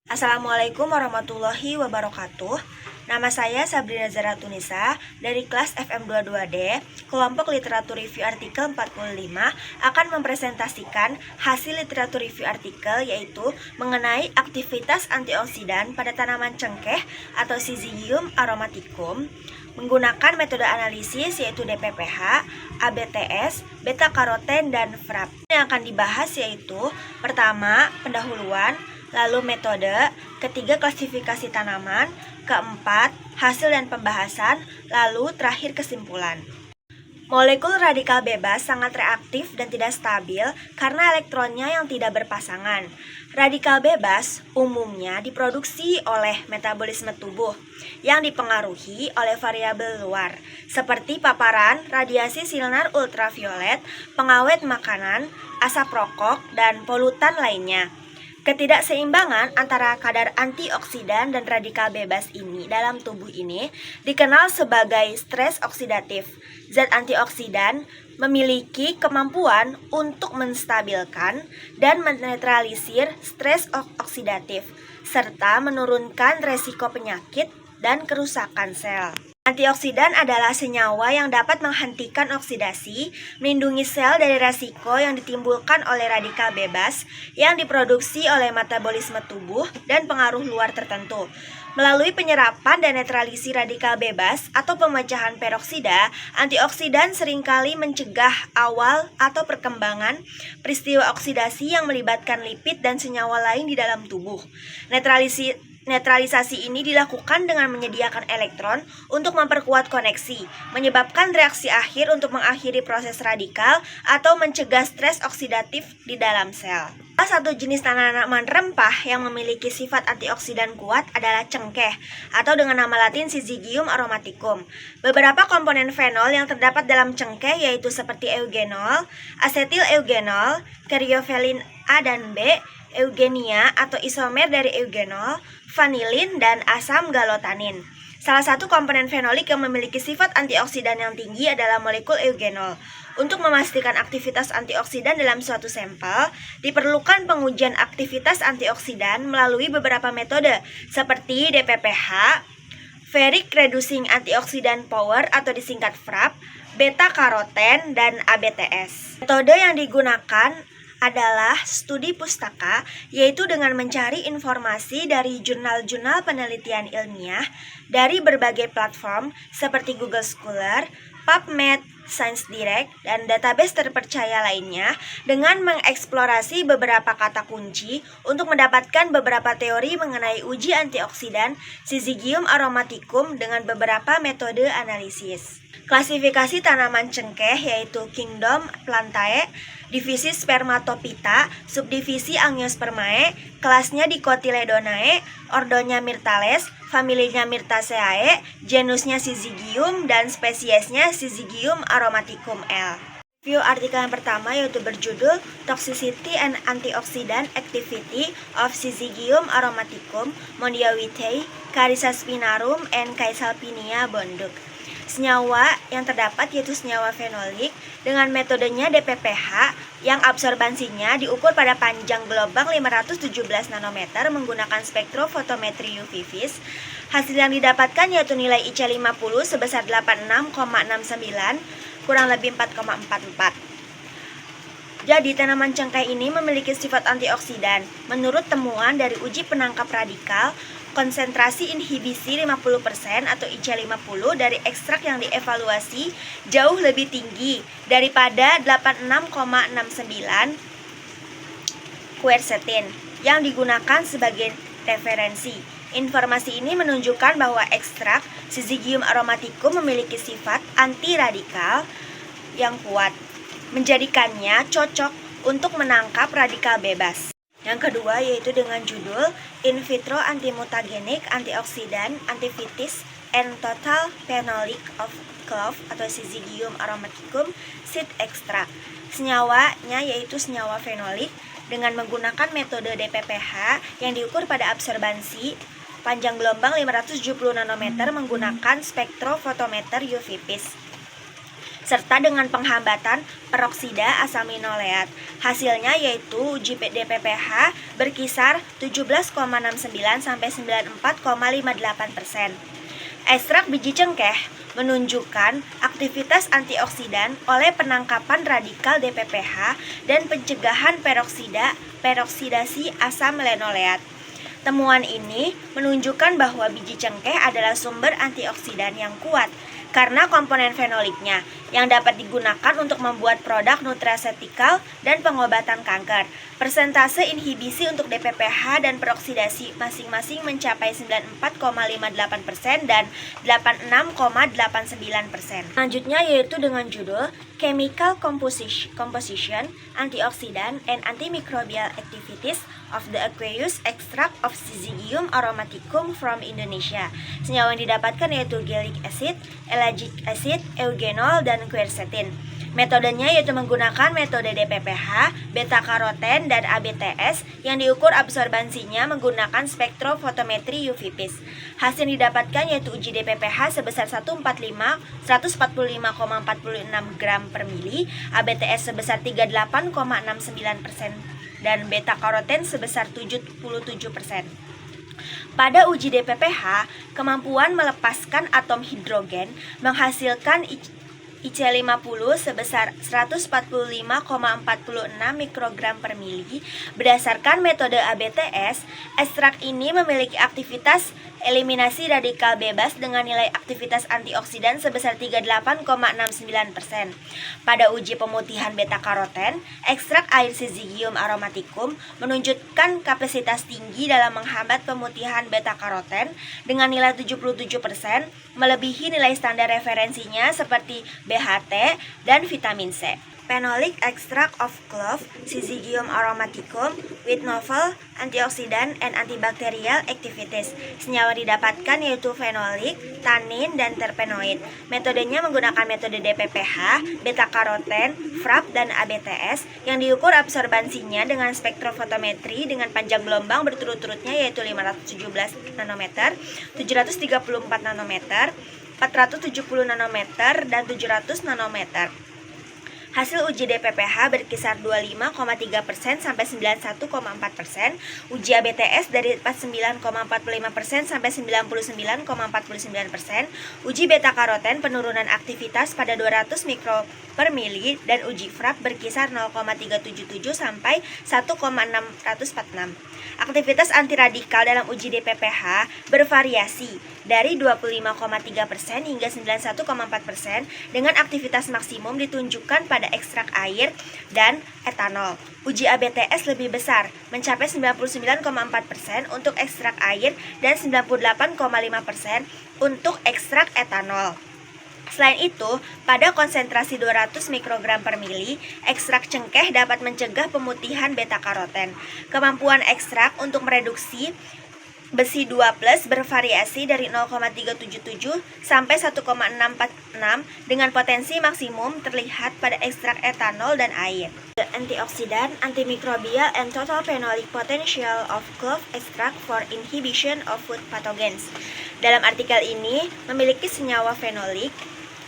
Assalamualaikum warahmatullahi wabarakatuh. Nama saya Sabrina Zaratunisa dari kelas FM22D, kelompok literatur review artikel 45 akan mempresentasikan hasil literatur review artikel yaitu mengenai aktivitas antioksidan pada tanaman cengkeh atau Syzygium aromaticum menggunakan metode analisis yaitu DPPH, ABTS, beta karoten, dan FRAP. Yang akan dibahas yaitu pertama, pendahuluan, lalu metode, ketiga klasifikasi tanaman, keempat hasil dan pembahasan, lalu terakhir kesimpulan. Molekul radikal bebas sangat reaktif dan tidak stabil karena elektronnya yang tidak berpasangan. Radikal bebas umumnya diproduksi oleh metabolisme tubuh yang dipengaruhi oleh variabel luar seperti paparan radiasi sinar ultraviolet, pengawet makanan, asap rokok, dan polutan lainnya. Ketidakseimbangan antara kadar antioksidan dan radikal bebas ini dalam tubuh ini dikenal sebagai stres oksidatif. Zat antioksidan memiliki kemampuan untuk menstabilkan dan menetralisir stres oksidatif serta menurunkan resiko penyakit dan kerusakan sel. Antioksidan adalah senyawa yang dapat menghentikan oksidasi, melindungi sel dari resiko yang ditimbulkan oleh radikal bebas yang diproduksi oleh metabolisme tubuh dan pengaruh luar tertentu. Melalui penyerapan dan netralisasi radikal bebas atau pemecahan peroksida, antioksidan seringkali mencegah awal atau perkembangan peristiwa oksidasi yang melibatkan lipid dan senyawa lain di dalam tubuh. Netralisasi ini dilakukan dengan menyediakan elektron untuk memperkuat koneksi, menyebabkan reaksi akhir untuk mengakhiri proses radikal atau mencegah stres oksidatif di dalam sel. Salah satu jenis tanaman rempah yang memiliki sifat antioksidan kuat adalah cengkeh atau dengan nama latin Syzygium aromaticum. Beberapa komponen fenol yang terdapat dalam cengkeh yaitu seperti eugenol, asetil eugenol, karyofelin A dan B, eugenia atau isomer dari eugenol, vanilin, dan asam galotanin. Salah satu komponen fenolik yang memiliki sifat antioksidan yang tinggi adalah molekul eugenol. Untuk memastikan aktivitas antioksidan dalam suatu sampel, diperlukan pengujian aktivitas antioksidan melalui beberapa metode seperti DPPH, Ferric Reducing Antioxidant Power atau disingkat FRAP, beta karoten, dan ABTS. Metode yang digunakan adalah studi pustaka, yaitu dengan mencari informasi dari jurnal-jurnal penelitian ilmiah dari berbagai platform seperti Google Scholar, PubMed, ScienceDirect, dan database terpercaya lainnya dengan mengeksplorasi beberapa kata kunci untuk mendapatkan beberapa teori mengenai uji antioksidan Syzygium aromaticum dengan beberapa metode analisis. Klasifikasi tanaman cengkeh yaitu Kingdom Plantae, divisi Spermatophyta, subdivisi Angiospermae, kelasnya Dicotyledonae, ordonya Myrtales, familinya Myrtaceae, genusnya Syzygium, dan spesiesnya Syzygium aromaticum L. Review artikel yang pertama yaitu berjudul Toxicity and Antioxidant Activity of Syzygium aromaticum, Mondiawithei, Caricaspinarum, and Caesalpinia Bonduk. Senyawa yang terdapat yaitu senyawa fenolik dengan metodenya DPPH yang absorbansinya diukur pada panjang gelombang 517 nanometer menggunakan spektrofotometri UV vis. Hasil yang didapatkan yaitu nilai IC50 sebesar 86,69 kurang lebih 4,44. Jadi tanaman cengkeh ini memiliki sifat antioksidan. Menurut temuan dari uji penangkap radikal, konsentrasi inhibisi 50% atau IC50 dari ekstrak yang dievaluasi jauh lebih tinggi daripada 86,69 quercetin yang digunakan sebagai referensi. Informasi ini menunjukkan bahwa ekstrak Syzygium aromaticum memiliki sifat anti-radikal yang kuat, menjadikannya cocok untuk menangkap radikal bebas. Yang kedua yaitu dengan judul In Vitro Antimutagenic Antioxidant Antivitis and Total Phenolic of Clove atau Syzygium aromaticum Seed Extract. Senyawanya yaitu senyawa fenolik dengan menggunakan metode DPPH yang diukur pada absorbansi panjang gelombang 570 nanometer menggunakan spektrofotometer UV vis. serta dengan penghambatan peroksida asam linoleat. Hasilnya yaitu uji DPPH berkisar 17,69 sampai 94,58%. Ekstrak biji cengkeh menunjukkan aktivitas antioksidan oleh penangkapan radikal DPPH dan pencegahan peroksidasi asam linoleat. Temuan ini menunjukkan bahwa biji cengkeh adalah sumber antioksidan yang kuat karena komponen fenoliknya yang dapat digunakan untuk membuat produk nutraceutical dan pengobatan kanker. Persentase inhibisi untuk DPPH dan peroksidasi masing-masing mencapai 94,58% dan 86,89%. Selanjutnya yaitu dengan judul Chemical Composition, Antioxidant and Antimicrobial Activities of the Aqueous Extract of Syzygium aromaticum from Indonesia. Senyawa yang didapatkan yaitu gallic acid, ellagic acid, eugenol, dan quercetin. Metodenya yaitu menggunakan metode DPPH, beta-karoten, dan ABTS yang diukur absorbansinya menggunakan spektrofotometri UV-PIS. Hasil yang didapatkan yaitu uji DPPH sebesar 145,46 gram per mili, ABTS sebesar 38,69% dan beta-karoten sebesar 77%. Pada uji DPPH, kemampuan melepaskan atom hidrogen menghasilkan IC50 sebesar 145,46 mikrogram per mili. Berdasarkan metode ABTS, ekstrak ini memiliki aktivitas eliminasi radikal bebas dengan nilai aktivitas antioksidan sebesar 38,69%. Pada uji pemutihan beta-karoten, ekstrak air Syzygium aromaticum menunjukkan kapasitas tinggi dalam menghambat pemutihan beta-karoten dengan nilai 77%, melebihi nilai standar referensinya seperti BHT dan vitamin C. Phenolic extract of clove Syzygium aromaticum with novel antioxidant and antibacterial activities. Senyawa didapatkan yaitu fenolik, tanin, dan terpenoid. Metodenya menggunakan metode DPPH, beta-karoten, FRAP, dan ABTS yang diukur absorbansinya dengan spektrofotometri dengan panjang gelombang berturut-turutnya yaitu 517 nanometer, 734 nanometer, 470 nanometer, dan 700 nanometer. Hasil uji DPPH berkisar 25,3% sampai 91,4%, uji ABTS dari 49,45% sampai 99,49%, uji beta-karoten penurunan aktivitas pada 200 mikro per mili, dan uji FRAP berkisar 0,377 sampai 1,646. Aktivitas antiradikal dalam uji DPPH bervariasi dari 25,3% hingga 91,4% dengan aktivitas maksimum ditunjukkan pada ekstrak air dan etanol. Uji ABTS lebih besar, mencapai 99,4% untuk ekstrak air dan 98,5% untuk ekstrak etanol. Selain itu, pada konsentrasi 200 mikrogram per mili, ekstrak cengkeh dapat mencegah pemutihan beta-karoten. Kemampuan ekstrak untuk mereduksi besi 2+ bervariasi dari 0,377 sampai 1,646 dengan potensi maksimum terlihat pada ekstrak etanol dan air. The antioxidant, antimicrobial, and total phenolic potential of clove extract for inhibition of food pathogens. Dalam artikel ini memiliki senyawa fenolik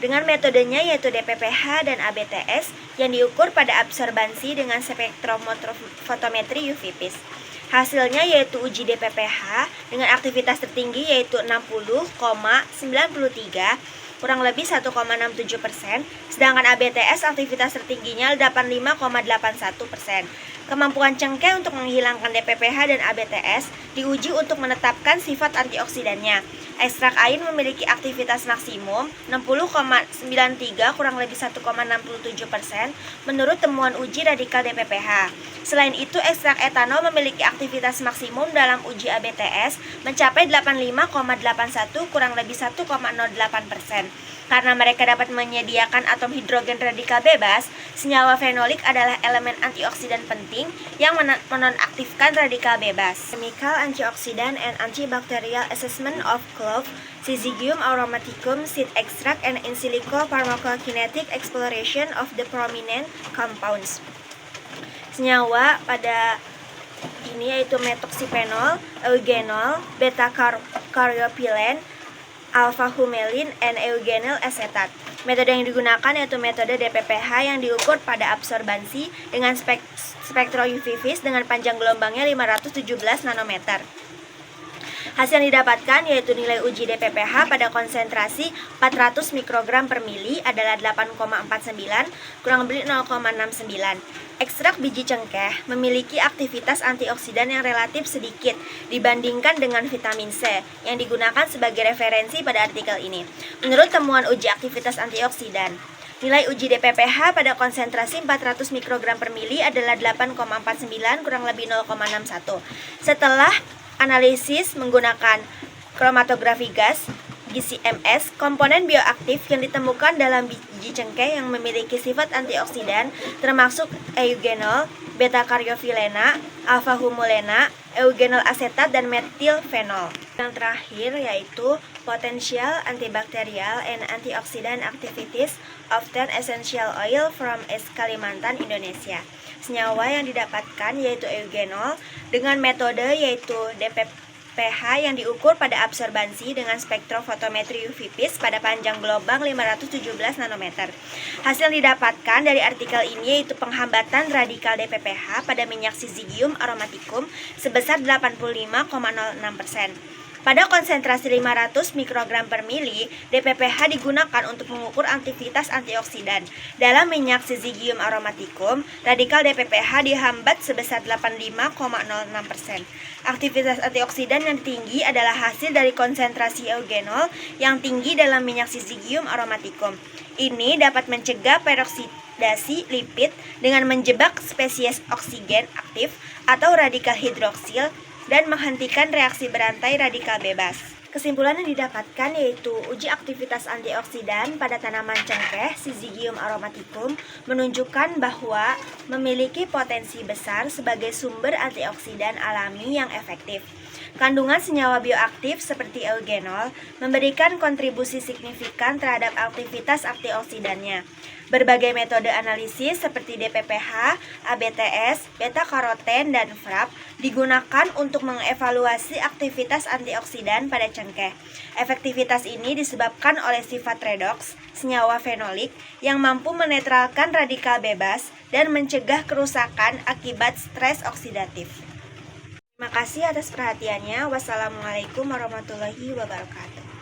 dengan metodenya yaitu DPPH dan ABTS yang diukur pada absorbansi dengan spektrofotometri UV-PIS. Hasilnya yaitu uji DPPH dengan aktivitas tertinggi yaitu 60,93 kurang lebih 1,67%, sedangkan ABTS aktivitas tertingginya 85,81%. Kemampuan cengkeh untuk menghilangkan DPPH dan ABTS diuji untuk menetapkan sifat antioksidannya. Ekstrak air memiliki aktivitas maksimum 60,93 kurang lebih 1,67% menurut temuan uji radikal DPPH. Selain itu, ekstrak etanol memiliki aktivitas maksimum dalam uji ABTS mencapai 85,81 kurang lebih 1,08%. Karena mereka dapat menyediakan atom hidrogen radikal bebas, senyawa fenolik adalah elemen antioksidan penting yang menonaktifkan radikal bebas. Chemical Antioxidant and Antibacterial Assessment of Clove Syzygium aromaticum seed extract and in silico pharmacokinetic exploration of the prominent compounds. Senyawa pada ini yaitu methoxyphenol, eugenol, beta-caryophyllene, alpha-humelin and eugenyl acetate. Metode yang digunakan yaitu metode DPPH yang diukur pada absorbansi dengan spektro UV vis dengan panjang gelombangnya 517 nanometer. Hasil yang didapatkan yaitu nilai uji DPPH pada konsentrasi 400 mikrogram per mili adalah 8,49 kurang lebih 0,69. Ekstrak biji cengkeh memiliki aktivitas antioksidan yang relatif sedikit dibandingkan dengan vitamin C yang digunakan sebagai referensi pada artikel ini. Menurut temuan uji aktivitas antioksidan, nilai uji DPPH pada konsentrasi 400 mikrogram per mili adalah 8,49 kurang lebih 0,61. Setelah analisis menggunakan kromatografi gas GCMS, komponen bioaktif yang ditemukan dalam biji cengkeh yang memiliki sifat antioksidan termasuk eugenol, beta-karyofilena, alpha-humulena, eugenyl asetat, dan metilfenol. Yang terakhir yaitu potential antibakterial and antioxidant activities of 10 essential oil from East Kalimantan, Indonesia. Senyawa yang didapatkan yaitu eugenol dengan metode yaitu DPPH yang diukur pada absorbansi dengan spektrofotometri UV vis pada panjang gelombang 517 nanometer. Hasil yang didapatkan dari artikel ini yaitu penghambatan radikal DPPH pada minyak Syzygium aromaticum sebesar 85,06%. Pada konsentrasi 500 mikrogram per mili, DPPH digunakan untuk mengukur aktivitas antioksidan. Dalam minyak Syzygium aromaticum, radikal DPPH dihambat sebesar 85,06%. Aktivitas antioksidan yang tinggi adalah hasil dari konsentrasi eugenol yang tinggi dalam minyak Syzygium aromaticum. Ini dapat mencegah peroksidasi lipid dengan menjebak spesies oksigen aktif atau radikal hidroksil dan menghentikan reaksi berantai radikal bebas. Kesimpulan yang didapatkan yaitu uji aktivitas antioksidan pada tanaman cengkeh Syzygium aromaticum menunjukkan bahwa memiliki potensi besar sebagai sumber antioksidan alami yang efektif. Kandungan senyawa bioaktif seperti eugenol memberikan kontribusi signifikan terhadap aktivitas antioksidannya. Berbagai metode analisis seperti DPPH, ABTS, beta-karoten, dan FRAP digunakan untuk mengevaluasi aktivitas antioksidan pada cengkeh. Efektivitas ini disebabkan oleh sifat redoks senyawa fenolik yang mampu menetralkan radikal bebas dan mencegah kerusakan akibat stres oksidatif. Terima kasih atas perhatiannya. Wassalamualaikum warahmatullahi wabarakatuh.